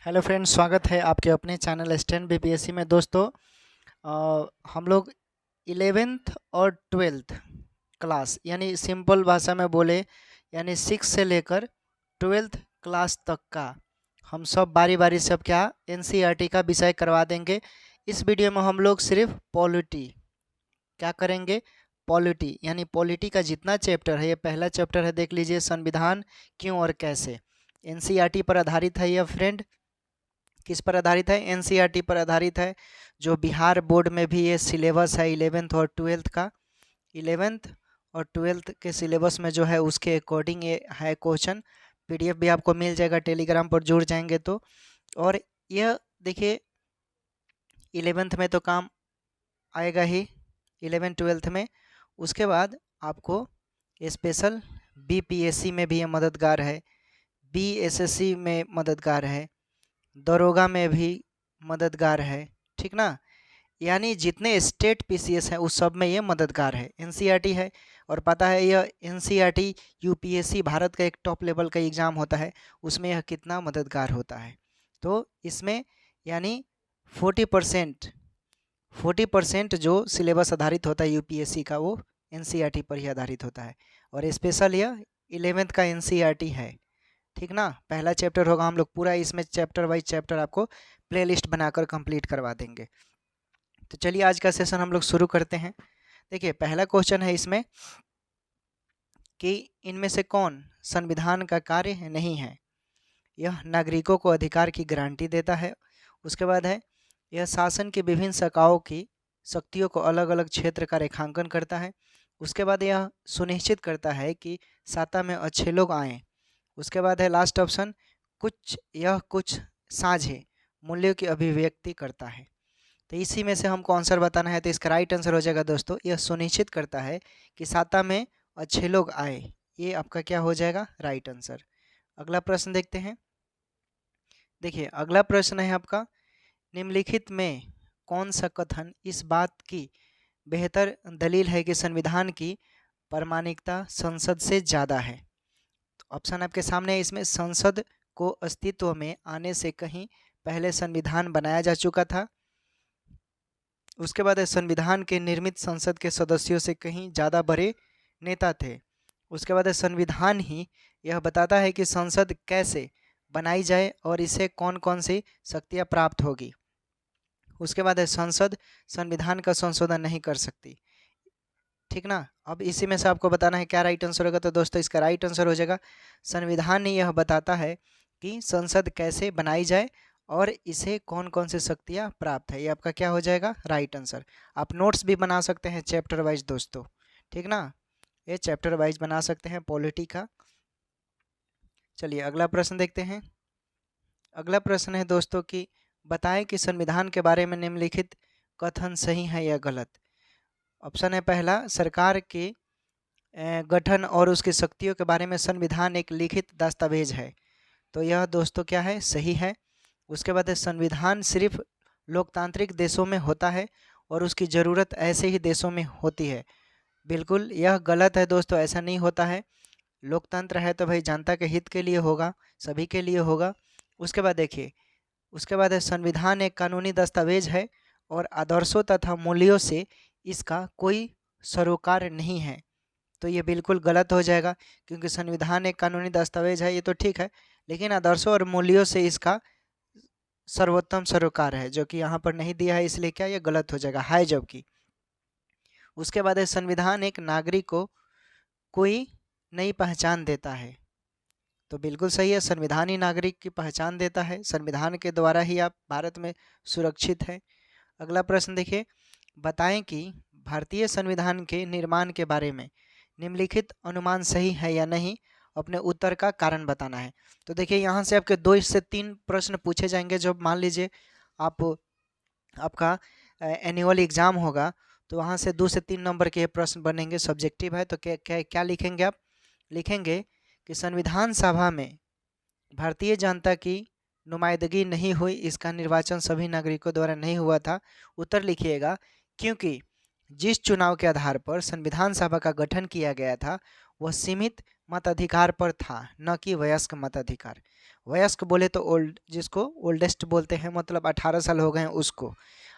Hello friends, स्वागत है आपके अपने चैनल स्टैंड बीपीएससी में। दोस्तों, हम लोग 11th और 12th क्लास यानी सिंपल भाषा में बोले यानी 6 से लेकर 12th क्लास तक का हम सब बारी बारी सब क्या एनसीईआरटी का विषय करवा देंगे। इस वीडियो में हम लोग सिर्फ पॉलिटी क्या करेंगे, पॉलिटी यानी पॉलिटी का जितना चैप्टर है, ये पहला चैप्टर है, देख लीजिए, संविधान क्यों और कैसे। एनसीईआरटी पर आधारित है यह फ्रेंड। किस पर आधारित है? एनसीईआरटी पर आधारित है। जो बिहार बोर्ड में भी ये सिलेबस है 11th और 12th का, 11th और 12th के सिलेबस में जो है उसके अकॉर्डिंग ये है क्वेश्चन। पीडीएफ भी आपको मिल जाएगा टेलीग्राम पर जुड़ जाएंगे तो। और यह देखिए 11th में तो काम आएगा ही, 11 12th में। उसके बाद आपको स्पेशल बीपीएससी में भी ये मददगार है, बीएसएससी में मददगार है, दरोगा में भी मददगार है, ठीक ना। यानी जितने स्टेट पीसीएस हैं उस सब में ये मददगार है, एनसीईआरटी है। और पता है यह एनसीईआरटी यूपीएससी भारत का एक टॉप लेवल का एग्ज़ाम होता है, उसमें यह कितना मददगार होता है। तो इसमें यानी 40% जो सिलेबस आधारित होता है यूपीएससी का वो एनसीईआरटी पर ही आधारित होता है। और स्पेशल यह 11th का एनसीईआरटी है, ठीक ना। पहला चैप्टर होगा, हम लोग पूरा इसमें चैप्टर वाइज चैप्टर आपको प्लेलिस्ट बनाकर कंप्लीट करवा देंगे। तो चलिए आज का सेशन हम लोग शुरू करते हैं। देखिए पहला क्वेश्चन है इसमें कि इनमें से कौन संविधान का कार्य नहीं है? यह नागरिकों को अधिकार की गारंटी देता है। उसके बाद है यह शासन की विभिन्न शाखाओं की शक्तियों को अलग अलग क्षेत्र का रेखांकन करता है। उसके बाद यह सुनिश्चित करता है कि सत्ता में अच्छे लोग आएँ। उसके बाद है लास्ट ऑप्शन, कुछ साझे मूल्यों की अभिव्यक्ति करता है। तो इसी में से हमको आंसर बताना है, तो इसका राइट आंसर हो जाएगा दोस्तों, यह सुनिश्चित करता है कि सत्ता में अच्छे लोग आए। ये आपका क्या हो जाएगा? Right answer. अगला प्रश्न देखते हैं। देखिए अगला प्रश्न है आपका, निम्नलिखित में कौन सा कथन इस बात की बेहतर दलील है कि संविधान की प्रामाणिकता संसद से ज़्यादा है? ऑप्शन आपके सामने है, इसमें संसद को अस्तित्व में आने से कहीं पहले संविधान बनाया जा चुका था। उसके बाद संविधान के निर्मित संसद के सदस्यों से कहीं ज़्यादा बड़े नेता थे। उसके बाद संविधान ही यह बताता है कि संसद कैसे बनाई जाए और इसे कौन कौन सी शक्तियाँ प्राप्त होगी। उसके बाद संसद संविधान का संशोधन नहीं कर सकती, ठीक ना। अब इसी में से आपको बताना है क्या राइट आंसर होगा। तो दोस्तों इसका राइट आंसर हो जाएगा, संविधान ही यह बताता है कि संसद कैसे बनाई जाए और इसे कौन कौन सी शक्तियाँ प्राप्त है। ये आपका क्या हो जाएगा? Right answer. आप नोट्स भी बना सकते हैं चैप्टर वाइज दोस्तों, ठीक ना। ये चैप्टर वाइज बना सकते हैं पॉलिटी का। चलिए अगला प्रश्न देखते हैं। अगला प्रश्न है दोस्तों कि बताएं कि संविधान के बारे में निम्नलिखित कथन सही है या गलत। ऑप्शन है पहला, सरकार के गठन और उसकी शक्तियों के बारे में संविधान एक लिखित दस्तावेज है। तो यह दोस्तों क्या है? सही है। उसके बाद है संविधान सिर्फ लोकतांत्रिक देशों में होता है और उसकी ज़रूरत ऐसे ही देशों में होती है। बिल्कुल यह गलत है दोस्तों, ऐसा नहीं होता है। लोकतंत्र है तो भाई जनता के हित के लिए होगा, सभी के लिए होगा। उसके बाद देखिए, उसके बाद है संविधान एक कानूनी दस्तावेज है और आदर्शों तथा मूल्यों से इसका कोई सरोकार नहीं है। तो ये बिल्कुल गलत हो जाएगा, क्योंकि संविधान एक कानूनी दस्तावेज है ये तो ठीक है, लेकिन आदर्शों और मूल्यों से इसका सर्वोत्तम सरोकार है, जो कि यहाँ पर नहीं दिया है, इसलिए क्या ये गलत हो जाएगा, है जबकि। उसके बाद है संविधान एक नागरिक को कोई नई पहचान देता है। तो बिल्कुल सही है, संविधान ही नागरिक की पहचान देता है, संविधान के द्वारा ही आप भारत में सुरक्षित हैं। अगला प्रश्न देखिए, बताएं कि भारतीय संविधान के निर्माण के बारे में निम्नलिखित अनुमान सही है या नहीं, अपने उत्तर का कारण बताना है। तो देखिए यहाँ से आपके 2 से 3 प्रश्न पूछे जाएंगे। जब मान लीजिए आपका एनुअल एग्ज़ाम होगा तो वहाँ से 2 से 3 नंबर के प्रश्न बनेंगे, सब्जेक्टिव है। तो क्या क्या क्या लिखेंगे आप? लिखेंगे कि संविधान सभा में भारतीय जनता की नुमाइंदगी नहीं हुई, इसका निर्वाचन सभी नागरिकों द्वारा नहीं हुआ था। उत्तर लिखिएगा, क्योंकि जिस चुनाव के आधार पर संविधान सभा का गठन किया गया था वह सीमित मताधिकार पर था, न कि वयस्क मताधिकार। वयस्क बोले तो ओल्ड, जिसको ओल्डेस्ट बोलते हैं, मतलब 18 साल हो गए हैं उसको।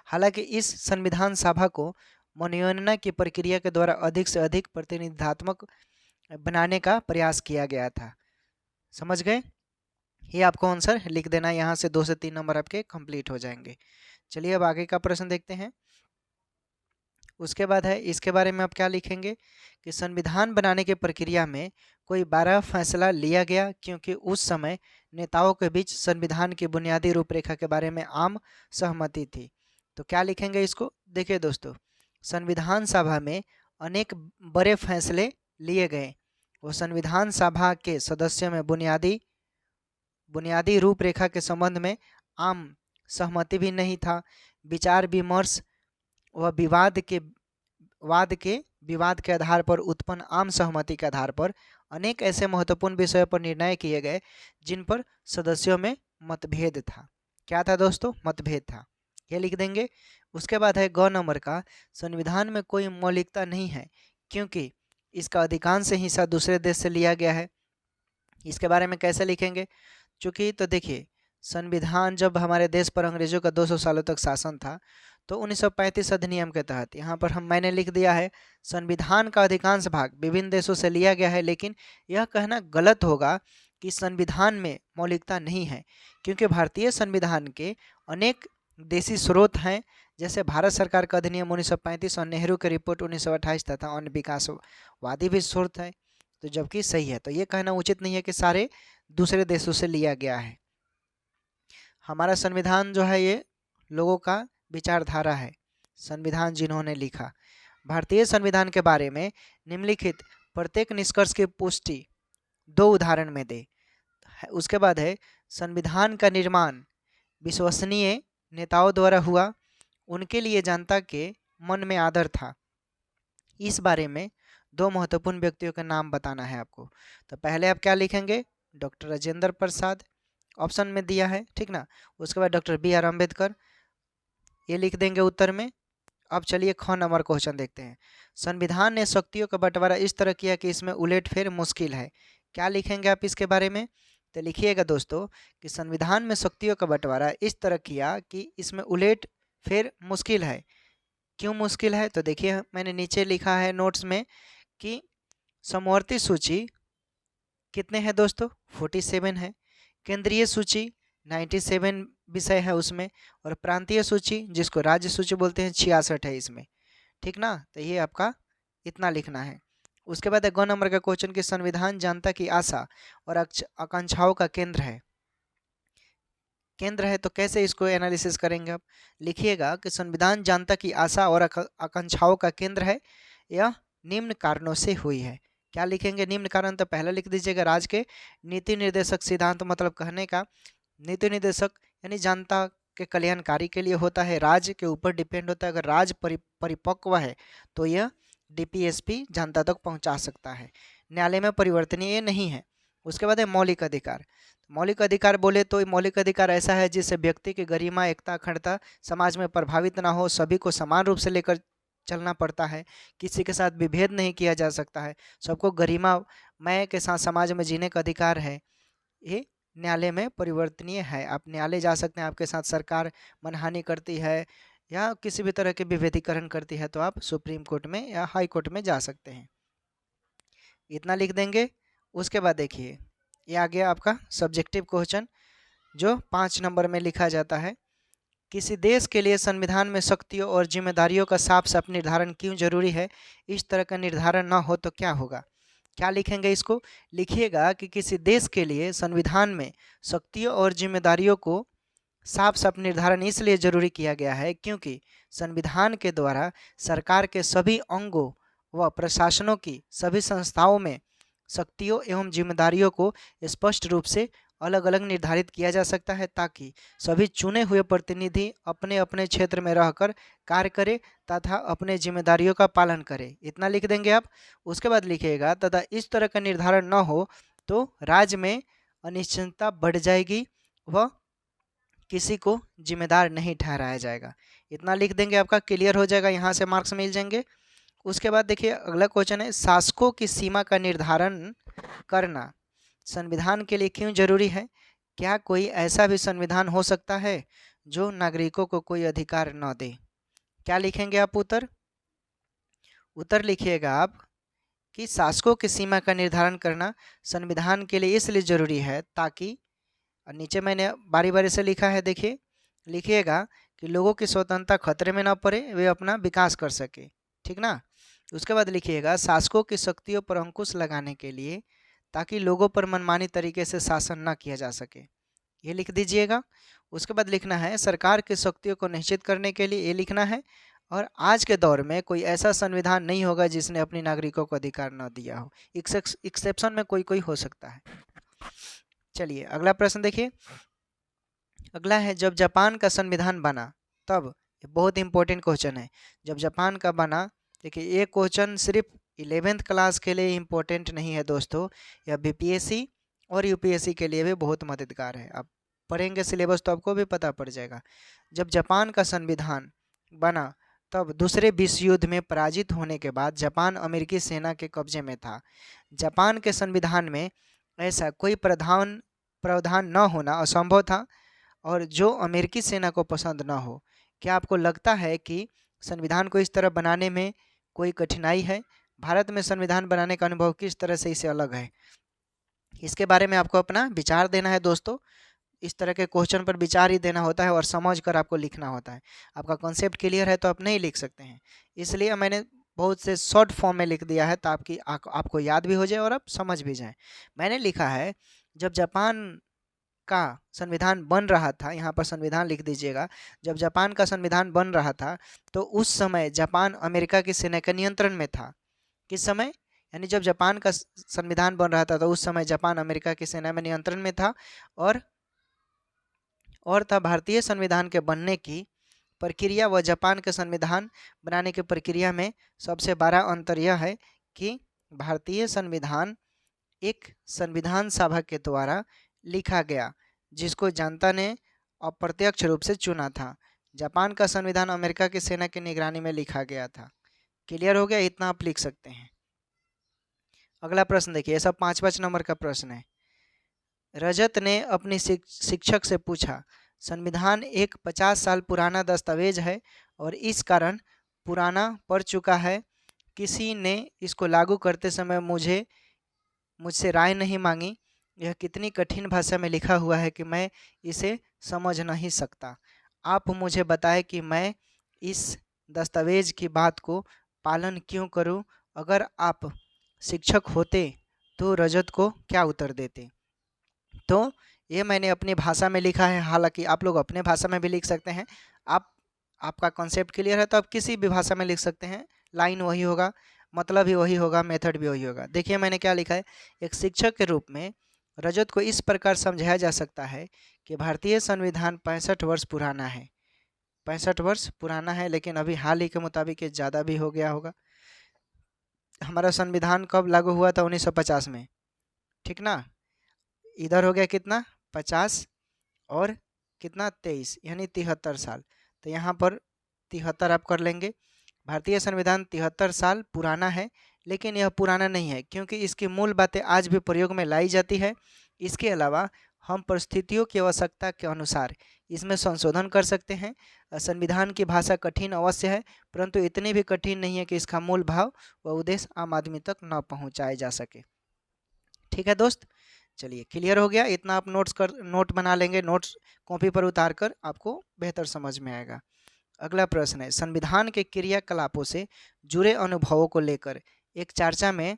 हालांकि इस संविधान सभा को मनोनयन की प्रक्रिया के द्वारा अधिक से अधिक प्रतिनिधात्मक बनाने का प्रयास किया गया था। समझ गए? ये आपको आंसर लिख देना है, यहाँ से 2 से 3 नंबर आपके कंप्लीट हो जाएंगे। चलिए अब आगे का प्रश्न देखते हैं। उसके बाद है, इसके बारे में आप क्या लिखेंगे कि संविधान बनाने की प्रक्रिया में कोई 12 फैसला लिया गया क्योंकि उस समय नेताओं के बीच संविधान की बुनियादी रूपरेखा के बारे में आम सहमति थी। तो क्या लिखेंगे इसको? देखिए दोस्तों, संविधान सभा में अनेक बड़े फैसले लिए गए। वो संविधान सभा के सदस्यों में बुनियादी रूपरेखा के संबंध में आम सहमति भी नहीं था। विचार विमर्श व विवाद के आधार पर उत्पन्न आम सहमति के आधार पर अनेक ऐसे महत्वपूर्ण विषयों पर निर्णय किए गए जिन पर सदस्यों में मतभेद था। क्या था दोस्तों? मतभेद था। ये लिख देंगे। उसके बाद है ग नंबर का, संविधान में कोई मौलिकता नहीं है क्योंकि इसका अधिकांश हिस्सा दूसरे देश से लिया गया है। इसके बारे में कैसे लिखेंगे? चूँकि तो देखिए, संविधान जब हमारे देश पर अंग्रेजों का 200 सालों तक शासन था तो 1935 अधिनियम के तहत यहाँ पर मैंने लिख दिया है संविधान का अधिकांश भाग विभिन्न देशों से लिया गया है। लेकिन यह कहना गलत होगा कि संविधान में मौलिकता नहीं है, क्योंकि भारतीय संविधान के अनेक देशी स्रोत हैं, जैसे भारत सरकार का अधिनियम 1935 और नेहरू की रिपोर्ट 1928 तथा अन्य विकासवादी भी स्रोत है। तो जबकि सही है, तो ये कहना उचित नहीं है कि सारे दूसरे देशों से लिया गया है। हमारा संविधान जो है ये लोगों का विचारधारा है। संविधान जिन्होंने लिखा, भारतीय संविधान के बारे में निम्नलिखित प्रत्येक निष्कर्ष की पुष्टि 2 उदाहरण में दे। उसके बाद है, संविधान का निर्माण विश्वसनीय नेताओं द्वारा हुआ, उनके लिए जनता के मन में आदर था। इस बारे में 2 महत्वपूर्ण व्यक्तियों के नाम बताना है आपको। तो पहले आप क्या लिखेंगे? डॉक्टर राजेंद्र प्रसाद, ऑप्शन में दिया है, ठीक ना। उसके बाद डॉक्टर बी आर अम्बेडकर, ये लिख देंगे उत्तर में। अब चलिए ख नंबर क्वेश्चन देखते हैं। संविधान ने शक्तियों का बंटवारा इस तरह किया कि इसमें उलटफेर मुश्किल है। क्या लिखेंगे आप इसके बारे में? तो लिखिएगा दोस्तों कि संविधान में शक्तियों का बंटवारा इस तरह किया कि इसमें उलटफेर मुश्किल है। क्यों मुश्किल है? तो देखिए मैंने नीचे लिखा है नोट्स में कि समवर्ती सूची कितने हैं दोस्तों? 47 है। केंद्रीय सूची 97 विषय है उसमें, और प्रांतीय सूची जिसको राज्य सूची बोलते हैं 66 है इसमें, ठीक ना। तो ये आपका इतना लिखना है। उसके बाद 2 नंबर का क्वेश्चन कि संविधान जनता की आशा और आकांक्षाओं का केंद्र है। केंद्र है तो कैसे इसको एनालिसिस करेंगे आप? लिखिएगा कि संविधान जनता की आशा और आकांक्षाओं का केंद्र है, यह निम्न कारणों से हुई है। क्या लिखेंगे निम्न कारण? तो पहला लिख दीजिएगा राज्य के नीति निर्देशक सिद्धांत, मतलब कहने का नीति निर्देशक यानी जनता के कल्याणकारी के लिए होता है, राज्य के ऊपर डिपेंड होता है। अगर राज्य परिपक्व है तो यह डीपीएसपी जनता तक पहुंचा सकता है। न्यायालय में परिवर्तनीय नहीं है। उसके बाद है मौलिक अधिकार। मौलिक अधिकार बोले तो मौलिक अधिकार ऐसा है जिससे व्यक्ति की गरिमा, एकता, अखंडता समाज में प्रभावित ना हो, सभी को समान रूप से लेकर चलना पड़ता है, किसी के साथ विभेद नहीं किया जा सकता है, सबको गरिमामय के साथ समाज में जीने का अधिकार है। ये न्यायालय में परिवर्तनीय है। आप न्यायालय जा सकते हैं, आपके साथ सरकार मनहानि करती है या किसी भी तरह के विभेदीकरण करती है तो आप सुप्रीम कोर्ट में या हाई कोर्ट में जा सकते हैं। इतना लिख देंगे। उसके बाद देखिए ये आ गया आपका सब्जेक्टिव क्वेश्चन जो 5 नंबर में लिखा जाता है। किसी देश के लिए संविधान में शक्तियों और जिम्मेदारियों का साफ साफ निर्धारण क्यों जरूरी है? इस तरह का निर्धारण ना हो तो क्या होगा? क्या लिखेंगे इसको? लिखिएगा कि किसी देश के लिए संविधान में शक्तियों और जिम्मेदारियों को साफ साफ निर्धारण इसलिए जरूरी किया गया है क्योंकि संविधान के द्वारा सरकार के सभी अंगों व प्रशासनों की सभी संस्थाओं में शक्तियों एवं जिम्मेदारियों को स्पष्ट रूप से अलग अलग निर्धारित किया जा सकता है ताकि सभी चुने हुए प्रतिनिधि अपने अपने क्षेत्र में रहकर कार्य करें तथा अपने जिम्मेदारियों का पालन करें। इतना लिख देंगे आप। उसके बाद लिखिएगा तथा इस तरह का निर्धारण न हो तो राज्य में अनिश्चितता बढ़ जाएगी व किसी को जिम्मेदार नहीं ठहराया जाएगा। इतना लिख देंगे, आपका क्लियर हो जाएगा, यहाँ से मार्क्स मिल जाएंगे। उसके बाद देखिए अगला क्वेश्चन है शासकों की सीमा का निर्धारण करना संविधान के लिए क्यों जरूरी है? क्या कोई ऐसा भी संविधान हो सकता है जो नागरिकों को कोई अधिकार न दे? क्या लिखेंगे आप उत्तर? उत्तर लिखिएगा आप कि शासकों की सीमा का निर्धारण करना संविधान के लिए इसलिए जरूरी है ताकि, और नीचे मैंने बारी बारी से लिखा है, देखिए लिखिएगा कि लोगों की स्वतंत्रता खतरे में ना पड़े, वे अपना विकास कर सके। ठीक ना? उसके बाद लिखिएगा शासकों की शक्तियों पर अंकुश लगाने के लिए ताकि लोगों पर मनमानी तरीके से शासन ना किया जा सके, ये लिख दीजिएगा। उसके बाद लिखना है सरकार की शक्तियों को निश्चित करने के लिए, ये लिखना है। और आज के दौर में कोई ऐसा संविधान नहीं होगा जिसने अपने नागरिकों को अधिकार न दिया हो, एक्सेप्शन में कोई कोई हो सकता है। चलिए अगला प्रश्न देखिए। अगला है जब जापान का संविधान बना तब, ये बहुत इंपॉर्टेंट क्वेश्चन है, जब जापान का बना। देखिए ये क्वेश्चन सिर्फ 11th क्लास के लिए इम्पोर्टेंट नहीं है दोस्तों, यह बीपीएससी और यूपीएससी के लिए भी बहुत मददगार है। आप पढ़ेंगे सिलेबस तो आपको भी पता पड़ जाएगा। जब जापान का संविधान बना तब दूसरे विश्व युद्ध में पराजित होने के बाद जापान अमेरिकी सेना के कब्जे में था। जापान के संविधान में ऐसा कोई प्रावधान न होना असंभव था और जो अमेरिकी सेना को पसंद ना हो। क्या आपको लगता है कि संविधान को इस तरह बनाने में कोई कठिनाई है? भारत में संविधान बनाने का अनुभव किस तरह से इससे अलग है, इसके बारे में आपको अपना विचार देना है दोस्तों। इस तरह के क्वेश्चन पर विचार ही देना होता है और समझ कर आपको लिखना होता है। आपका कॉन्सेप्ट क्लियर है तो आप नहीं लिख सकते हैं, इसलिए मैंने बहुत से शॉर्ट फॉर्म में लिख दिया है ताकि आपको याद भी हो जाए और आप समझ भी जाएं। मैंने लिखा है जब जापान का संविधान बन रहा था, यहाँ पर संविधान लिख दीजिएगा, जब जापान का संविधान बन रहा था तो उस समय जापान अमेरिका की सेना के नियंत्रण में था। किस समय? यानी जब जापान का संविधान बन रहा था तो उस समय जापान अमेरिका की सेना में नियंत्रण में था। और था भारतीय संविधान के बनने की प्रक्रिया व जापान के संविधान बनाने की प्रक्रिया में सबसे बड़ा अंतर यह है कि भारतीय संविधान एक संविधान सभा के द्वारा लिखा गया जिसको जनता ने अप्रत्यक्ष रूप से चुना था। जापान का संविधान अमेरिका की सेना की निगरानी में लिखा गया था। क्लियर हो गया? इतना आप लिख सकते हैं। अगला प्रश्न देखिए, ऐसा 5 नंबर का प्रश्न है। रजत ने अपनी शिक्षक से पूछा, संविधान एक 50 साल पुराना दस्तावेज है और इस कारण पुराना पड़ चुका है। किसी ने इसको लागू करते समय मुझसे राय नहीं मांगी। यह कितनी कठिन भाषा में लिखा हुआ है कि मैं इसे समझ नहीं सकता। आप मुझे बताएं कि मैं इस दस्तावेज की बात को पालन क्यों करूं? अगर आप शिक्षक होते तो रजत को क्या उत्तर देते? तो ये मैंने अपनी भाषा में लिखा है, हालांकि आप लोग अपने भाषा में भी लिख सकते हैं। आपका कॉन्सेप्ट क्लियर है तो आप किसी भी भाषा में लिख सकते हैं, लाइन वही होगा, मतलब ही वही होगा, मेथड भी वही होगा। देखिए मैंने क्या लिखा है, एक शिक्षक के रूप में रजत को इस प्रकार समझाया जा सकता है कि भारतीय संविधान 65 वर्ष पुराना है। 65 वर्ष पुराना है, लेकिन अभी हाल ही के मुताबिक ये ज़्यादा भी हो गया होगा। हमारा संविधान कब लागू हुआ था? 1950 में, ठीक ना? इधर हो गया कितना? 50 और कितना? 23, यानी 73 साल। तो यहाँ पर 73 आप कर लेंगे। भारतीय संविधान 73 साल पुराना है, लेकिन यह पुराना नहीं है क्योंकि इसकी मूल बातें आज भी प्रयोग में लाई जाती है। इसके अलावा हम परिस्थितियों की आवश्यकता के अनुसार इसमें संशोधन कर सकते हैं। संविधान की भाषा कठिन अवश्य है, परंतु इतनी भी कठिन नहीं है कि इसका मूल भाव व उद्देश्य आम आदमी तक न पहुँचाए जा सके। ठीक है दोस्त, चलिए क्लियर हो गया। इतना आप नोट बना लेंगे, नोट्स कॉपी पर उतार कर आपको बेहतर समझ में आएगा। अगला प्रश्न है, संविधान के क्रियाकलापों से जुड़े अनुभवों को लेकर एक चर्चा में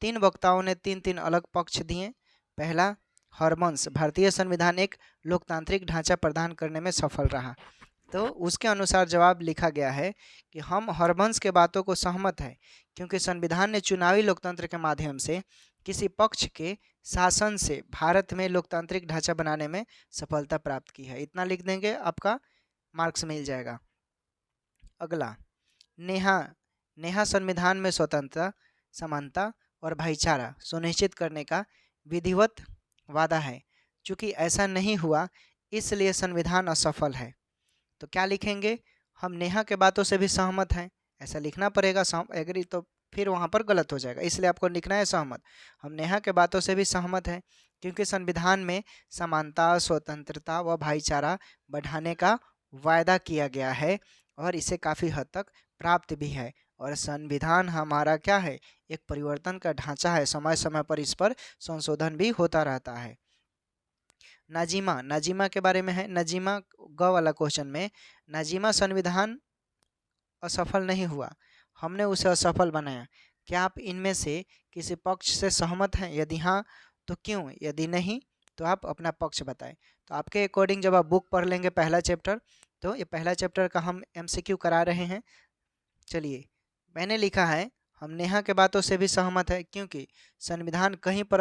3 वक्ताओं ने 3 अलग पक्ष दिए। पहला, हरबंस, भारतीय संविधान एक लोकतांत्रिक ढांचा प्रदान करने में सफल रहा। तो उसके अनुसार जवाब लिखा गया है कि हम हरबंस के बातों को सहमत है क्योंकि संविधान ने चुनावी लोकतंत्र के माध्यम से किसी पक्ष के शासन से भारत में लोकतांत्रिक ढांचा बनाने में सफलता प्राप्त की है। इतना लिख देंगे, आपका मार्क्स मिल जाएगा। अगला, नेहा संविधान में स्वतंत्रता, समानता और भाईचारा सुनिश्चित करने का विधिवत वादा है। चूंकि ऐसा नहीं हुआ इसलिए संविधान असफल है। तो क्या लिखेंगे? हम नेहा के बातों से भी सहमत हैं, ऐसा लिखना पड़ेगा। एग्री तो फिर वहाँ पर गलत हो जाएगा, इसलिए आपको लिखना है सहमत। हम नेहा के बातों से भी सहमत हैं क्योंकि संविधान में समानता, स्वतंत्रता व भाईचारा बढ़ाने का वायदा किया गया है और इसे काफ़ी हद तक प्राप्त भी है। और संविधान हमारा क्या है, एक परिवर्तन का ढांचा है, समय समय पर इस पर संशोधन भी होता रहता है। नाजीमा, नाजीमा के बारे में है। नाजीमा ग वाला क्वेश्चन में, नाजीमा संविधान असफल नहीं हुआ, हमने उसे असफल बनाया। क्या आप इनमें से किसी पक्ष से सहमत हैं? यदि हाँ तो क्यों, यदि नहीं तो आप अपना पक्ष बताएं। तो आपके अकॉर्डिंग जब आप बुक पढ़ लेंगे पहला चैप्टर, तो ये पहला चैप्टर का हम एमसीक्यू करा रहे हैं। चलिए, मैंने लिखा है हम नेहा के बातों से भी सहमत है, क्योंकि संविधान कहीं पर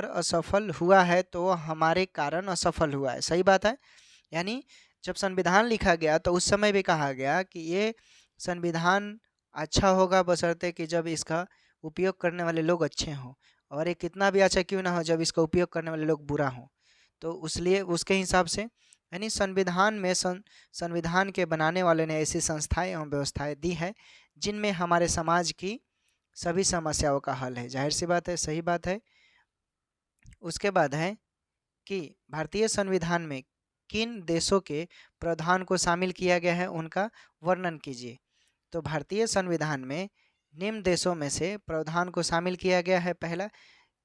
असफल हुआ है तो हमारे कारण असफल हुआ है। सही बात है। यानी जब संविधान लिखा गया तो उस समय भी कहा गया कि ये संविधान अच्छा होगा बशर्ते कि जब इसका उपयोग करने वाले लोग अच्छे हों, और ये कितना भी अच्छा क्यों ना हो जब इसका उपयोग करने वाले लोग बुरा हों। तो इसलिए उसके हिसाब से यानी संविधान में संविधान के बनाने वाले ने ऐसी संस्थाएं एवं व्यवस्थाएं दी है जिनमें हमारे समाज की सभी समस्याओं का हल है। जाहिर सी बात है, सही बात है। उसके बाद है कि भारतीय संविधान में किन देशों के प्रावधान को शामिल किया गया है, उनका वर्णन कीजिए। तो भारतीय संविधान में निम्न देशों में से प्रावधान को शामिल किया गया है। पहला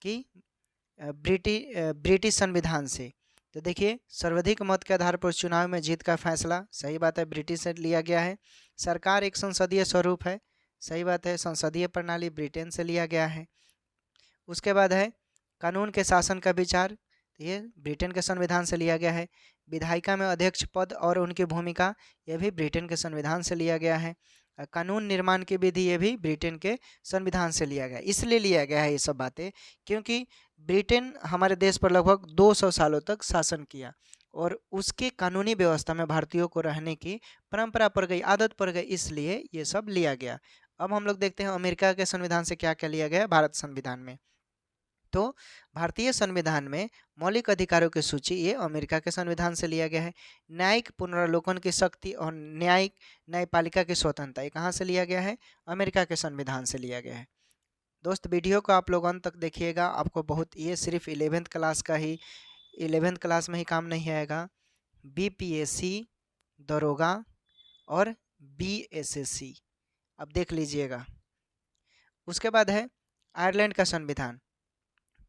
कि ब्रिटिश संविधान से। तो देखिए, सर्वाधिक मत के आधार पर चुनाव में जीत का फैसला, सही बात है, ब्रिटिश से लिया गया है। सरकार एक संसदीय स्वरूप है, सही बात है, संसदीय प्रणाली ब्रिटेन से लिया गया है। उसके बाद है कानून के शासन का विचार, ये ब्रिटेन के संविधान से लिया गया है। विधायिका में अध्यक्ष पद और उनकी भूमिका, यह भी ब्रिटेन के संविधान से लिया गया है। कानून निर्माण की विधि, ये भी ब्रिटेन के संविधान से लिया गया। इसलिए लिया गया है ये सब बातें क्योंकि ब्रिटेन हमारे देश पर लगभग 200 सालों तक शासन किया और उसके कानूनी व्यवस्था में भारतीयों को रहने की परंपरा पड़ गई, आदत पड़ गई, इसलिए ये सब लिया गया। अब हम लोग देखते हैं अमेरिका के संविधान से क्या क्या लिया गया भारत संविधान में। तो भारतीय संविधान में मौलिक अधिकारों की सूची, ये अमेरिका के संविधान से लिया गया है। न्यायिक पुनरावलोकन की शक्ति और न्यायपालिका की स्वतंत्रता, ये कहाँ से लिया गया है, अमेरिका के संविधान से लिया गया है। दोस्त, वीडियो को आप लोग अंत तक देखिएगा, आपको बहुत, ये सिर्फ 11th क्लास का ही, 11th क्लास में ही काम नहीं आएगा। बीपीएससी, दरोगा और बीएसएससी अब देख लीजिएगा। उसके बाद है आयरलैंड का संविधान।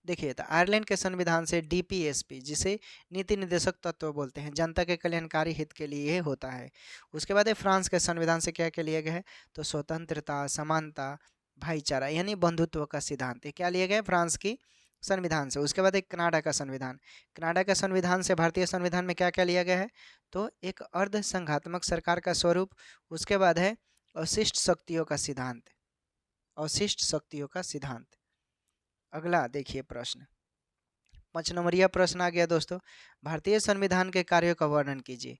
देखिए, तो आयरलैंड के संविधान से डीपीएसपी, जिसे नीति निर्देशक तत्व बोलते हैं, जनता के कल्याणकारी हित के लिए होता है। उसके बाद है फ्रांस के संविधान से क्या क्या लिया गया है, तो स्वतंत्रता, समानता, भाईचारा यानी बंधुत्व का सिद्धांत, ये क्या लिया गया है फ्रांस की संविधान से। उसके बाद एक कनाडा का संविधान। कनाडा का संविधान से भारतीय संविधान में क्या क्या लिया गया है, तो एक अर्ध संघात्मक सरकार का स्वरूप। उसके बाद है अशिष्ट शक्तियों का सिद्धांत, अशिष्ट शक्तियों का सिद्धांत। अगला देखिए प्रश्न, 5 नंबरिया प्रश्न आ गया दोस्तों, भारतीय संविधान के कार्यों का वर्णन कीजिए।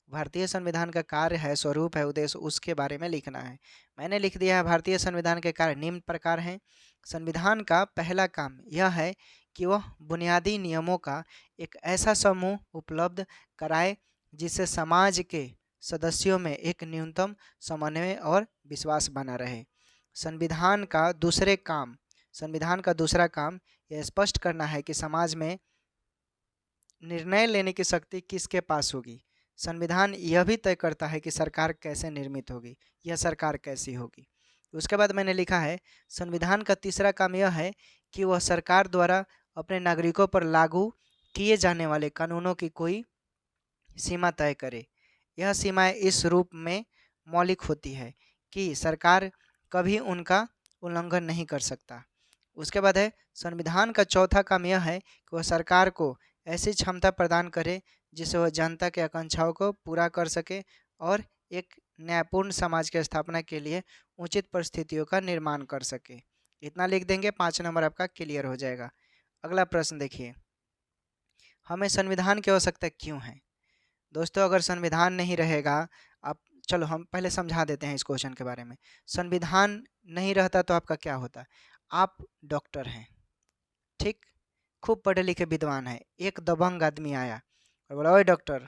भारतीय संविधान का कार्य है, स्वरूप है, उद्देश्य, उसके बारे में लिखना है। मैंने लिख दिया है भारतीय संविधान के कार्य निम्न प्रकार हैं। संविधान का पहला काम यह है कि वह बुनियादी नियमों का एक ऐसा समूह उपलब्ध कराए जिससे समाज के सदस्यों में एक न्यूनतम समन्वय और विश्वास बना रहे। संविधान का दूसरा काम यह स्पष्ट करना है कि समाज में निर्णय लेने की शक्ति किसके पास होगी। संविधान यह भी तय करता है कि सरकार कैसे निर्मित होगी, यह सरकार कैसी होगी। उसके बाद मैंने लिखा है संविधान का तीसरा काम यह है कि वह सरकार द्वारा अपने नागरिकों पर लागू किए जाने वाले कानूनों की कोई सीमा तय करे। यह सीमाएं इस रूप में मौलिक होती है कि सरकार कभी उनका उल्लंघन नहीं कर सकता। उसके बाद है संविधान का चौथा काम यह है कि वह सरकार को ऐसी क्षमता प्रदान करे जिससे वह जनता के आकांक्षाओं को पूरा कर सके और एक न्यायपूर्ण समाज की स्थापना के लिए उचित परिस्थितियों का निर्माण कर सके। इतना लिख देंगे, 5 नंबर आपका क्लियर हो जाएगा। अगला प्रश्न देखिए, हमें संविधान की आवश्यकता क्यों है। दोस्तों, अगर संविधान नहीं रहेगा, आप, चलो हम पहले समझा देते हैं इस क्वेश्चन के बारे में। संविधान नहीं रहता तो आपका क्या होता, आप डॉक्टर हैं, ठीक, खूब पढ़े लिखे विद्वान है, एक दबंग आदमी आया और बोला, ओए डॉक्टर,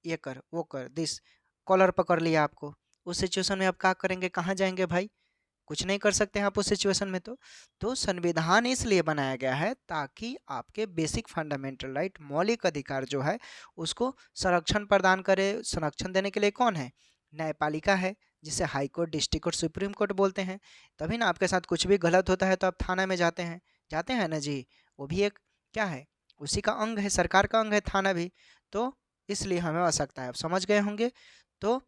ये कर, वो कर, दिस, कॉलर पकड़ लिया आपको। उस सिचुएशन में आप क्या करेंगे, कहाँ जाएंगे भाई, कुछ नहीं कर सकते हैं आप उस सिचुएशन में। तो संविधान इसलिए बनाया गया है ताकि आपके बेसिक फंडामेंटल राइट, मौलिक अधिकार जो है उसको संरक्षण प्रदान करे। संरक्षण देने के लिए कौन है? न्यायपालिका है, जिसे high court, district court, supreme court बोलते हैं। तभी ना आपके साथ कुछ भी गलत होता है तो आप थाना में जाते हैं ना जी। वो भी एक क्या है, उसी का अंग है, सरकार का अंग है थाना भी। तो इसलिए हमें आवश्यकता है, आप समझ गए होंगे। तो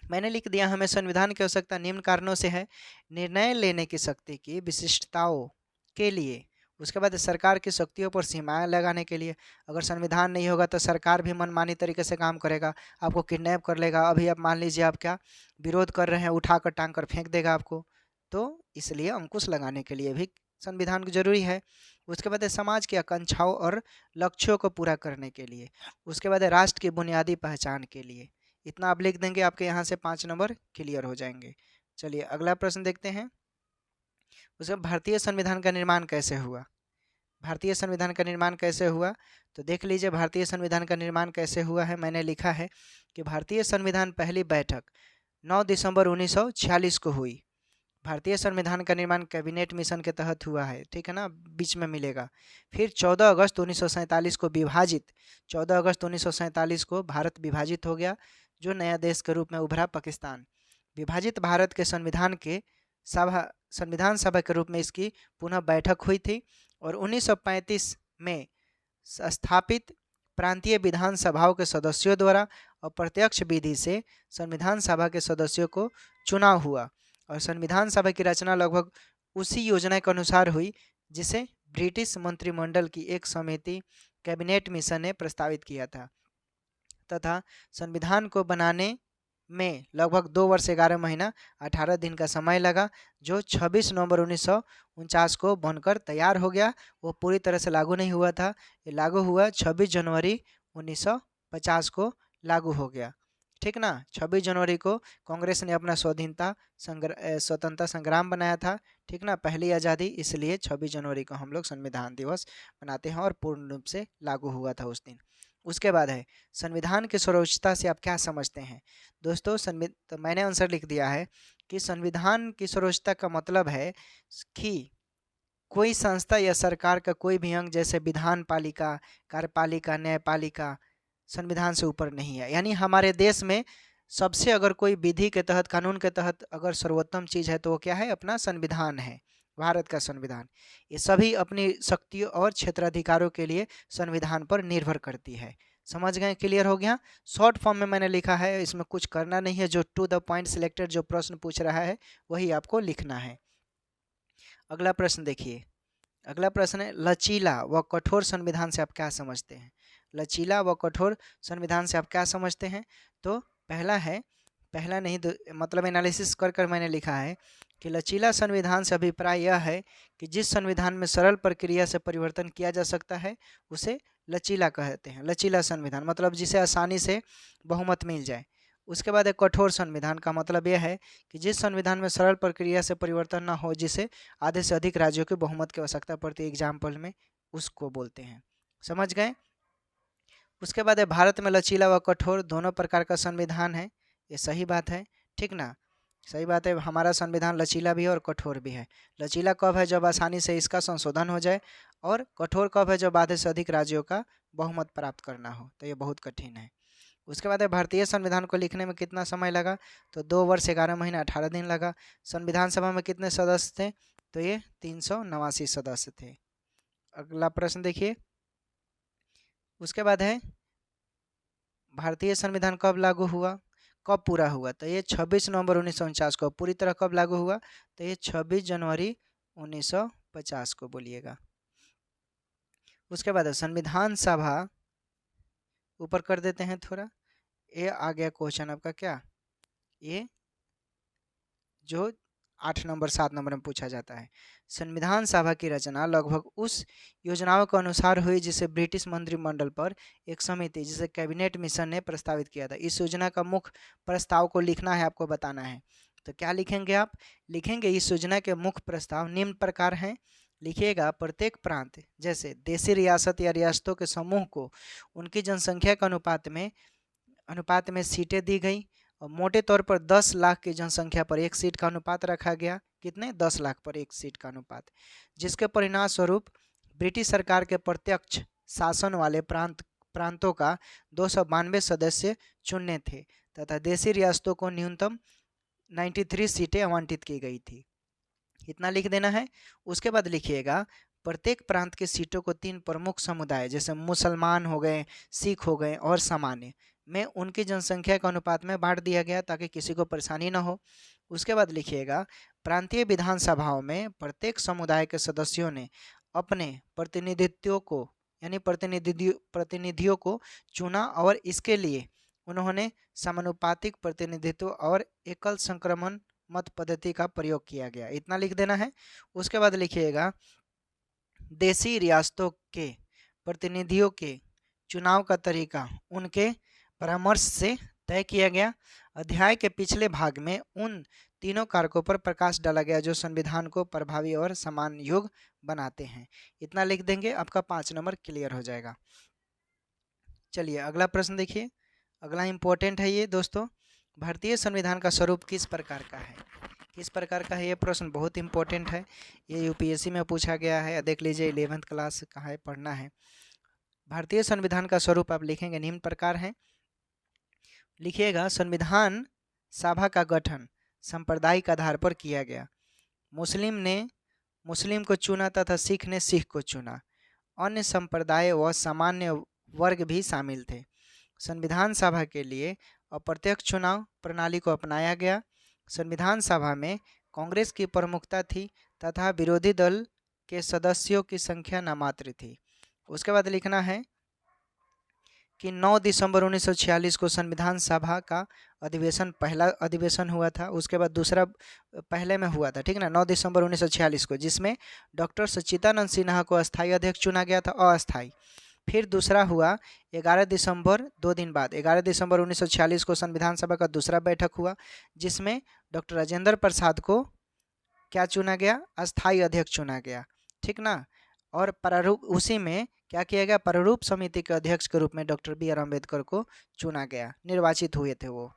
मैंने लिख दिया, हमें संविधान की आवश्यकता निम्न कारणों से है: निर्णय लेने की शक्ति की विशिष्टताओं के लिए, उसके बाद सरकार की शक्तियों पर सीमाएं लगाने के लिए। अगर संविधान नहीं होगा तो सरकार भी मनमानी तरीके से काम करेगा, आपको किडनैप कर लेगा। अभी आप मान लीजिए आप क्या विरोध कर रहे हैं, उठाकर टांग कर फेंक देगा आपको। तो इसलिए अंकुश लगाने के लिए भी संविधान जरूरी है। उसके बाद समाज की आकांक्षाओं और लक्ष्यों को पूरा करने के लिए। उसके बाद राष्ट्र की बुनियादी पहचान के लिए। इतना आप लिख देंगे, आपके यहाँ से 5 नंबर क्लियर हो जाएंगे। चलिए अगला प्रश्न देखते हैं। उसमें भारतीय संविधान का निर्माण कैसे हुआ? भारतीय संविधान का निर्माण कैसे हुआ? तो देख लीजिए भारतीय संविधान का निर्माण कैसे हुआ है। मैंने लिखा है कि भारतीय संविधान पहली बैठक 9 दिसंबर 1946 को हुई। भारतीय संविधान का निर्माण कैबिनेट मिशन के तहत हुआ है, ठीक है ना, बीच में मिलेगा। फिर 14 अगस्त 1947 को विभाजित, 14 अगस्त 1947 को भारत विभाजित हो गया, जो नया देश के रूप में उभरा, पाकिस्तान। विभाजित भारत के संविधान सभा के रूप में इसकी पुनः बैठक हुई थी। और 1935 में स्थापित प्रांतीय विधानसभाओं के सदस्यों द्वारा अप्रत्यक्ष विधि से संविधान सभा के सदस्यों को चुनाव हुआ। और संविधान सभा की रचना लगभग उसी योजना के अनुसार हुई जिसे ब्रिटिश मंत्रिमंडल की एक समिति कैबिनेट मिशन ने प्रस्तावित किया था, तथा संविधान को बनाने में लगभग 2 वर्ष 11 महीना 18 दिन का समय लगा, जो 26 नवंबर 1949 को बनकर तैयार हो गया। वो पूरी तरह से लागू नहीं हुआ था, ये लागू हुआ 26 जनवरी 1950 को लागू हो गया, ठीक ना। 26 जनवरी को कांग्रेस ने अपना स्वतंत्रता संग्राम बनाया था, ठीक ना, पहली आज़ादी, इसलिए 26 जनवरी को हम लोग संविधान दिवस मनाते हैं और पूर्ण रूप से लागू हुआ था उस दिन। उसके बाद है संविधान की सर्वोच्चता से आप क्या समझते हैं? दोस्तों तो मैंने आंसर लिख दिया है कि संविधान की सर्वोच्चता का मतलब है कि कोई संस्था या सरकार का कोई भी अंग, जैसे विधान पालिका, कार्यपालिका, न्यायपालिका, संविधान से ऊपर नहीं है। यानी हमारे देश में सबसे अगर कोई विधि के तहत, कानून के तहत अगर सर्वोत्तम चीज़ है तो वो क्या है? अपना संविधान है, भारत का संविधान। ये सभी अपनी शक्तियों और क्षेत्राधिकारों के लिए संविधान पर निर्भर करती है। समझ गए? क्लियर हो गया? शॉर्ट फॉर्म में मैंने लिखा है, इसमें कुछ करना नहीं है, जो टू द पॉइंट सिलेक्टेड जो प्रश्न पूछ रहा है वही आपको लिखना है। अगला प्रश्न देखिए। अगला प्रश्न है लचीला व कठोर संविधान से आप क्या समझते हैं? लचीला व कठोर संविधान से आप क्या समझते हैं? तो पहला नहीं मतलब एनालिसिस कर मैंने लिखा है कि लचीला संविधान से अभिप्राय यह है कि जिस संविधान में सरल प्रक्रिया से परिवर्तन किया जा सकता है उसे लचीला कहते हैं। लचीला संविधान मतलब जिसे आसानी से बहुमत मिल जाए। उसके बाद एक कठोर संविधान का मतलब यह है कि जिस संविधान में सरल प्रक्रिया से परिवर्तन न हो, जिसे आधे से अधिक राज्यों के बहुमत की आवश्यकता पड़ती है एग्जाम्पल में, उसको बोलते हैं। समझ गए? उसके बाद है भारत में लचीला व कठोर दोनों प्रकार का संविधान है। ये सही बात है, ठीक ना, सही बात है। हमारा संविधान लचीला भी है और कठोर भी है। लचीला कब है? जब आसानी से इसका संशोधन हो जाए। और कठोर कब है? जब आधे से अधिक राज्यों का बहुमत प्राप्त करना हो। तो ये बहुत कठिन है। उसके बाद है भारतीय संविधान को लिखने में कितना समय लगा? तो 2 वर्ष 11 महीने 18 दिन लगा। संविधान सभा में कितने सदस्य थे? तो ये 389 सदस्य थे। अगला प्रश्न देखिए। उसके बाद है भारतीय संविधान कब लागू हुआ, कब पूरा हुआ? तो ये 26 नवंबर 1949 को। पूरी तरह कब लागू हुआ? तो ये 26 जनवरी 1950 को बोलिएगा। उसके बाद है संविधान सभा, ऊपर कर देते हैं थोड़ा, ये आ गया क्वेश्चन आपका क्या, ये जो 8 नंबर 7 नंबर में पूछा जाता है। संविधान सभा की रचना लगभग उस योजनाओं के अनुसार हुई जिसे ब्रिटिश मंत्रिमंडल पर एक समिति, जिसे कैबिनेट मिशन ने प्रस्तावित किया था। इस योजना का मुख्य प्रस्ताव को लिखना है, आपको बताना है। तो क्या लिखेंगे आप? लिखेंगे इस योजना के मुख्य प्रस्ताव निम्न प्रकार हैं। लिखिएगा प्रत्येक प्रांत, जैसे देशी रियासत या रियासतों के समूह को उनकी जनसंख्या के अनुपात में सीटें दी गई और मोटे तौर पर 10 लाख की जनसंख्या पर एक सीट का अनुपात रखा गया। कितने? 10 लाख पर एक सीट का अनुपात, जिसके परिणाम स्वरूप ब्रिटिश सरकार के प्रत्यक्ष शासन वाले प्रांतों का 292 सदस्य चुनने थे तथा देशी रियासतों को न्यूनतम 93 सीटें आवंटित की गई थी। इतना लिख देना है। उसके बाद लिखिएगा प्रत्येक प्रांत की सीटों को 3 प्रमुख समुदाय जैसे मुसलमान हो गए, सिख हो गए और सामान्य में उनकी जनसंख्या के अनुपात में बांट दिया गया ताकि किसी को परेशानी न हो। उसके बाद लिखिएगा प्रांतीय विधानसभाओं में प्रत्येक समुदाय के सदस्यों ने अपने प्रतिनिधित्व को यानी प्रतिनिधियों को चुना और इसके लिए उन्होंने समानुपातिक प्रतिनिधित्व और एकल संक्रमण मत पद्धति का प्रयोग किया गया। इतना लिख देना है। उसके बाद लिखिएगा देशी रियासतों के प्रतिनिधियों के चुनाव का तरीका उनके परामर्श से तय किया गया। अध्याय के पिछले भाग में उन तीनों कारकों पर प्रकाश डाला गया जो संविधान को प्रभावी और समान योग्य बनाते हैं। इतना लिख देंगे, आपका 5 नंबर क्लियर हो जाएगा। चलिए अगला प्रश्न देखिए। अगला इम्पोर्टेंट है ये दोस्तों, भारतीय संविधान का स्वरूप किस प्रकार का है? किस प्रकार का है ये प्रश्न बहुत इंपॉर्टेंट है। ये यूपीएससी में पूछा गया है। देख लीजिए 11th क्लास का है, पढ़ना है। भारतीय संविधान का स्वरूप आप लिखेंगे निम्न प्रकार है। लिखिएगा संविधान सभा का गठन सांप्रदायिक आधार पर किया गया। मुस्लिम ने मुस्लिम को चुना तथा सिख ने सिख को चुना। अन्य संप्रदाय व सामान्य वर्ग भी शामिल थे। संविधान सभा के लिए अप्रत्यक्ष चुनाव प्रणाली को अपनाया गया। संविधान सभा में कांग्रेस की प्रमुखता थी तथा विरोधी दल के सदस्यों की संख्या नामात्र थी। उसके बाद लिखना है कि 9 दिसंबर 1946 को संविधान सभा का अधिवेशन पहला अधिवेशन हुआ था। उसके बाद दूसरा पहले में हुआ था, ठीक ना, 9 दिसंबर 1946 को, जिसमें डॉक्टर सच्चिदानंद सिन्हा को अस्थायी अध्यक्ष चुना गया था, अस्थायी। फिर दूसरा हुआ 11 दिसंबर, 2 दिन बाद 11 दिसंबर 1946 को संविधान सभा का दूसरा बैठक हुआ, जिसमें डॉक्टर राजेंद्र प्रसाद को क्या चुना गया? अस्थायी अध्यक्ष चुना गया, ठीक ना। और प्रारूप उसी में क्या किया गया? प्रारूप समिति के अध्यक्ष के रूप में डॉक्टर बी आर अम्बेडकर को चुना गया, निर्वाचित हुए थे वो।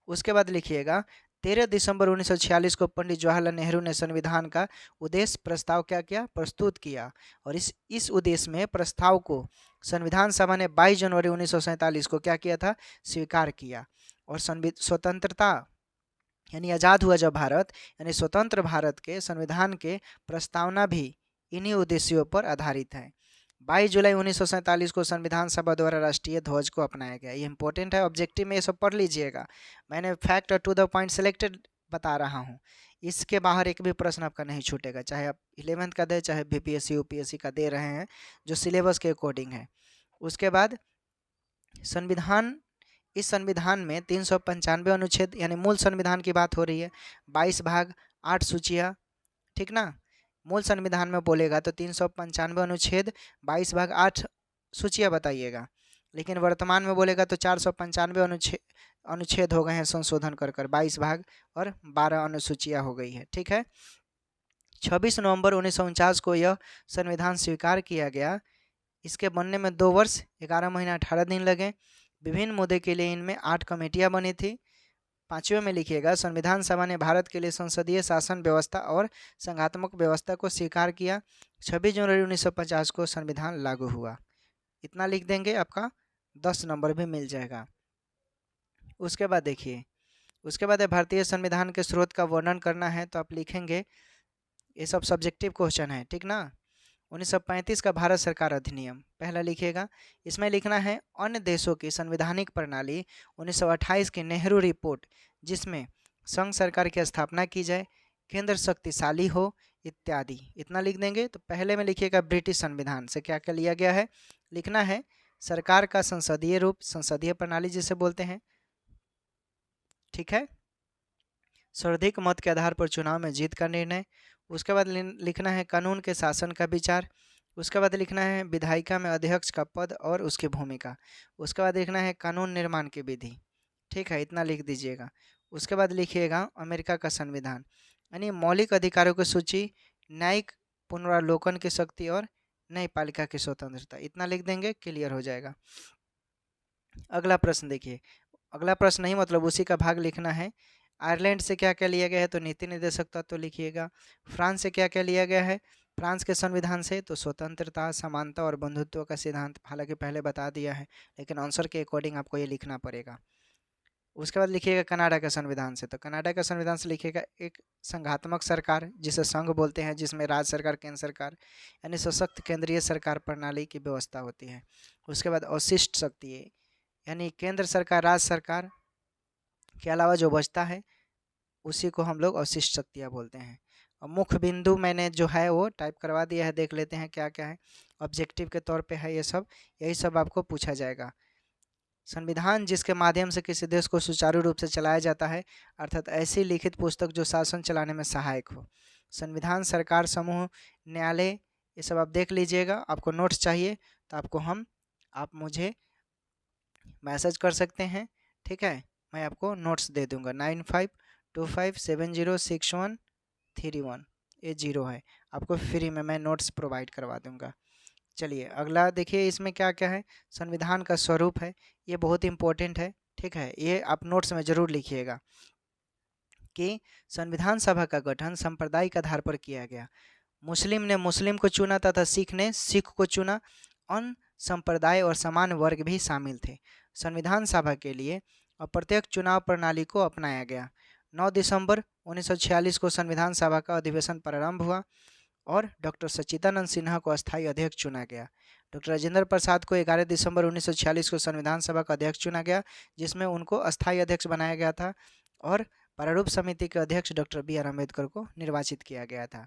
उसके बाद लिखिएगा 13 दिसंबर 1946 को पंडित जवाहरलाल नेहरू ने संविधान का उद्देश्य प्रस्ताव क्या किया? प्रस्तुत किया। और इस उद्देश्य में प्रस्ताव को संविधान सभा ने 22 जनवरी 1947 को क्या किया था? स्वीकार किया। और स्वतंत्रता यानी आज़ाद हुआ जब भारत, यानी स्वतंत्र भारत के संविधान के प्रस्तावना भी इन्हीं उद्देश्यों पर आधारित है। 22 जुलाई 1947 को संविधान सभा द्वारा राष्ट्रीय ध्वज को अपनाया गया। ये इंपॉर्टेंट है, ऑब्जेक्टिव में ये सब पढ़ लीजिएगा। मैंने फैक्ट और टू द पॉइंट सिलेक्टेड बता रहा हूँ, इसके बाहर एक भी प्रश्न आपका नहीं छूटेगा, चाहे आप 11th का दे चाहे बीपीएससी यूपीएससी का दे रहे हैं, जो सिलेबस के अकॉर्डिंग है। उसके बाद इस संविधान में 395 अनुच्छेद, यानी मूल संविधान की बात हो रही है, 22 भाग 8 सूचियाँ, ठीक ना। मूल संविधान में बोलेगा तो 395 अनुच्छेद 22 भाग 8 सूचियाँ बताइएगा, लेकिन वर्तमान में बोलेगा तो 495 अनुच्छेद हो गए हैं संशोधन कर 22 भाग और 12 अनुसूचियाँ हो गई है, ठीक है। 26 नवंबर 1949 को यह संविधान स्वीकार किया गया। इसके बनने में 2 वर्ष 11 महीना 18 दिन लगे। विभिन्न मुद्दे के लिए इनमें 8 कमेटियाँ बनी थी। 5वें में लिखिएगा संविधान सभा ने भारत के लिए संसदीय शासन व्यवस्था और संघात्मक व्यवस्था को स्वीकार किया। 26 जनवरी 1950 को संविधान लागू हुआ। इतना लिख देंगे, आपका 10 नंबर भी मिल जाएगा। उसके बाद देखिए, उसके बाद भारतीय संविधान के स्रोत का वर्णन करना है तो आप लिखेंगे, ये सब सब्जेक्टिव क्वेश्चन है, ठीक ना। 1935 का भारत सरकार अधिनियम पहला लिखिएगा। इसमें लिखना है अन्य देशों की संवैधानिक प्रणाली, 1928 की नेहरू रिपोर्ट जिसमें संघ सरकार की स्थापना की जाए, केंद्र शक्तिशाली हो इत्यादि। इतना लिख देंगे। तो पहले में लिखिएगा ब्रिटिश संविधान से क्या क्या लिया गया है। लिखना है सरकार का संसदीय रूप, संसदीय प्रणाली जिसे बोलते हैं, ठीक है। सर्वाधिक मत के आधार पर चुनाव में जीत का निर्णय। उसके बाद लिखना है कानून के शासन का विचार। उसके बाद लिखना है विधायिका में अध्यक्ष का पद और उसकी भूमिका। उसके बाद लिखना है कानून निर्माण की विधि, ठीक है, इतना लिख दीजिएगा। उसके बाद लिखिएगा अमेरिका का संविधान, यानी मौलिक अधिकारों की सूची, न्यायिक पुनरावलोकन की शक्ति और न्यायपालिका की स्वतंत्रता। इतना लिख देंगे, क्लियर हो जाएगा। अगला प्रश्न देखिए, अगला प्रश्न नहीं, मतलब उसी का भाग लिखना है। आयरलैंड से क्या क्या लिया गया है, तो नीति निर्देशक तत्व लिखिएगा। फ्रांस से क्या क्या लिया गया है, फ्रांस के संविधान से तो स्वतंत्रता, समानता और बंधुत्व का सिद्धांत, हालांकि पहले बता दिया है, लेकिन आंसर के अकॉर्डिंग आपको ये लिखना पड़ेगा। उसके बाद लिखिएगा कनाडा के संविधान से, तो कनाडा के संविधान से लिखिएगा एक संघात्मक सरकार, जिसे संघ बोलते हैं, जिसमें राज्य सरकार, केंद्र सरकार, यानी सशक्त केंद्रीय सरकार प्रणाली की व्यवस्था होती है। उसके बाद अवशिष्ट शक्ति, यानी केंद्र सरकार, राज्य सरकार के अलावा जो बचता है उसी को हम लोग अवशिष्ट शक्तियाँ बोलते हैं। और मुख्य बिंदु मैंने जो है वो टाइप करवा दिया है, देख लेते हैं क्या क्या है। ऑब्जेक्टिव के तौर पे है ये सब, यही सब आपको पूछा जाएगा। संविधान जिसके माध्यम से किसी देश को सुचारू रूप से चलाया जाता है, अर्थात ऐसी लिखित पुस्तक जो शासन चलाने में सहायक हो। संविधान, सरकार, समूह, न्यायालय, ये सब आप देख लीजिएगा। आपको नोट्स चाहिए तो आप मुझे मैसेज कर सकते हैं, ठीक है। मैं आपको नोट्स दे दूंगा। 9525706131, ये 0 है, आपको फ्री में मैं नोट्स प्रोवाइड करवा दूंगा। चलिए अगला देखिए, इसमें क्या क्या है। संविधान का स्वरूप है, ये बहुत इंपॉर्टेंट है, ठीक है। ये आप नोट्स में ज़रूर लिखिएगा कि संविधान सभा का गठन सांप्रदायिक आधार पर किया गया। मुस्लिम ने मुस्लिम को चुना तथा सिख ने सिख को चुना। अन्य संप्रदाय और समान वर्ग भी शामिल थे। संविधान सभा के लिए अप्रत्यक्ष चुनाव प्रणाली को अपनाया गया। 9 दिसंबर 1946 को संविधान सभा का अधिवेशन प्रारंभ हुआ और डॉक्टर सच्चिदानंद सिन्हा को अस्थायी अध्यक्ष चुना गया। डॉक्टर राजेंद्र प्रसाद को 11 दिसंबर 1946 को संविधान सभा का अध्यक्ष चुना गया, जिसमें उनको अस्थायी अध्यक्ष बनाया गया था, और प्रारूप समिति के अध्यक्ष डॉक्टर BR अम्बेडकर को निर्वाचित किया गया था।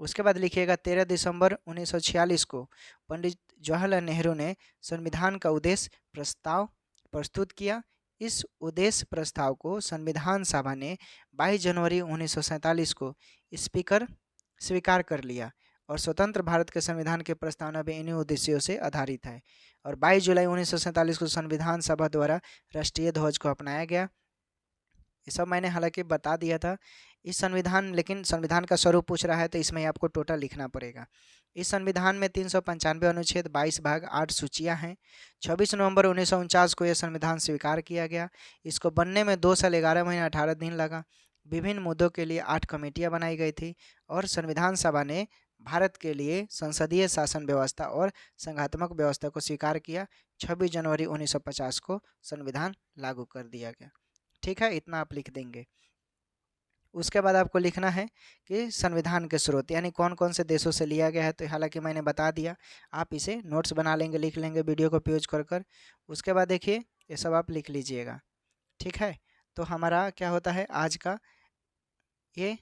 उसके बाद लिखिएगा 13 दिसंबर 1946 को पंडित जवाहरलाल नेहरू ने संविधान का उद्देश्य प्रस्ताव प्रस्तुत किया। इस उद्देश्य प्रस्ताव को संविधान सभा ने 22 जनवरी 1947 को स्पीकर स्वीकार कर लिया और स्वतंत्र भारत के संविधान की प्रस्तावना भी इन्हीं उद्देश्यों से आधारित है। और 22 जुलाई 1947 को संविधान सभा द्वारा राष्ट्रीय ध्वज को अपनाया गया। ये सब मैंने हालांकि बता दिया था। इस संविधान, लेकिन संविधान का स्वरूप पूछ रहा है तो इसमें आपको टोटल लिखना पड़ेगा। इस संविधान में 395 अनुच्छेद, 22 भाग, 8 सूचियाँ हैं। 26 नवंबर 1949 को यह संविधान स्वीकार किया गया। इसको बनने में 2 साल 11 महीने 18 दिन लगा। विभिन्न मुद्दों के लिए 8 कमेटियाँ बनाई गई थी और संविधान सभा ने भारत के लिए संसदीय शासन व्यवस्था और संघात्मक व्यवस्था को स्वीकार किया। 26 जनवरी 1950 को संविधान लागू कर दिया गया। ठीक है, इतना आप लिख देंगे। उसके बाद आपको लिखना है कि संविधान के स्रोत, यानी कौन कौन से देशों से लिया गया है, तो हालांकि मैंने बता दिया, आप इसे नोट्स बना लेंगे, लिख लेंगे वीडियो को पॉज कर कर। उसके बाद देखिए ये सब आप लिख लीजिएगा, ठीक है। तो हमारा क्या होता है, आज का ये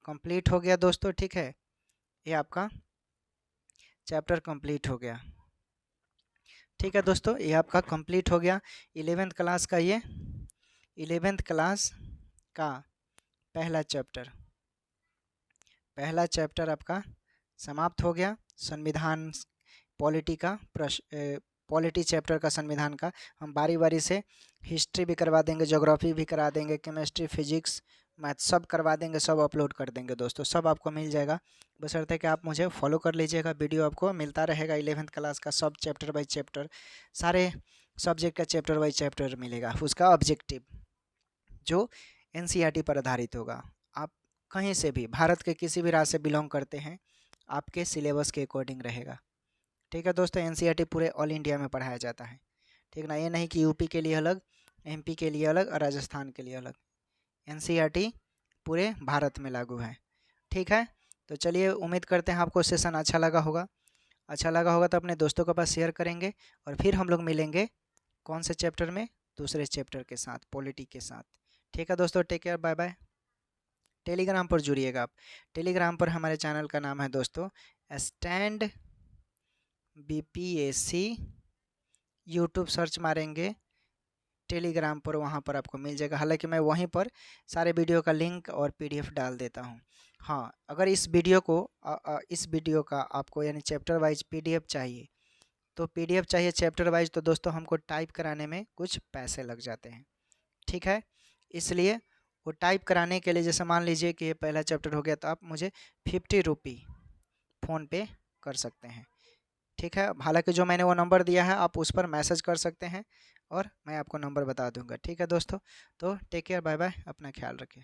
कंप्लीट हो गया दोस्तों, ठीक है। ये आपका चैप्टर कंप्लीट हो गया, ठीक है दोस्तों, ये आपका कंप्लीट हो गया। 11th क्लास का ये 11th क्लास का पहला चैप्टर आपका समाप्त हो गया। संविधान पॉलिटी का पॉलिटी चैप्टर का संविधान का हम बारी बारी से हिस्ट्री भी करवा देंगे, ज्योग्राफी भी करा देंगे, केमिस्ट्री, फिजिक्स, मैथ सब करवा देंगे, सब अपलोड कर देंगे दोस्तों, सब आपको मिल जाएगा। बशर्ते कि आप मुझे फॉलो कर लीजिएगा, वीडियो आपको मिलता रहेगा। 11th क्लास का सब चैप्टर बाई चैप्टर, सारे सब्जेक्ट का चैप्टर बाई चैप्टर मिलेगा। उसका ऑब्जेक्टिव जो NCERT पर आधारित होगा। आप कहीं से भी, भारत के किसी भी राज्य से बिलोंग करते हैं, आपके सिलेबस के अकॉर्डिंग रहेगा, ठीक है दोस्तों। NCERT पूरे ऑल इंडिया में पढ़ाया जाता है, ठीक ना। ये नहीं कि यूपी के लिए अलग, MP के लिए अलग और राजस्थान के लिए अलग। NCERT पूरे भारत में लागू है, ठीक है। तो चलिए, उम्मीद करते हैं आपको सेशन अच्छा लगा होगा। अच्छा लगा होगा तो अपने दोस्तों के पास शेयर करेंगे, और फिर हम लोग मिलेंगे कौन से चैप्टर में, दूसरे चैप्टर के साथ, पॉलिटी के साथ। ठीक है दोस्तों, take care, bye bye. Telegram पर जुड़िएगा आप। टेलीग्राम पर हमारे चैनल का नाम है दोस्तों स्टैंड BPSC। यूट्यूब सर्च मारेंगे टेलीग्राम पर, वहाँ पर आपको मिल जाएगा। हालांकि मैं वहीं पर सारे वीडियो का लिंक और PDF डाल देता हूँ। हाँ, अगर इस वीडियो का आपको यानी चैप्टर वाइज PDF चाहिए, तो PDF चाहिए चैप्टर वाइज, तो दोस्तों हमको टाइप कराने में कुछ पैसे लग जाते हैं, ठीक है। इसलिए वो टाइप कराने के लिए, जैसे मान लीजिए कि ये पहला चैप्टर हो गया, तो आप मुझे 50 रुपये फ़ोन पे कर सकते हैं, ठीक है, हालांकि जो मैंने वो नंबर दिया है आप उस पर मैसेज कर सकते हैं और मैं आपको नंबर बता दूंगा। ठीक है दोस्तों, तो टेक केयर, बाय बाय, अपना ख्याल रखें।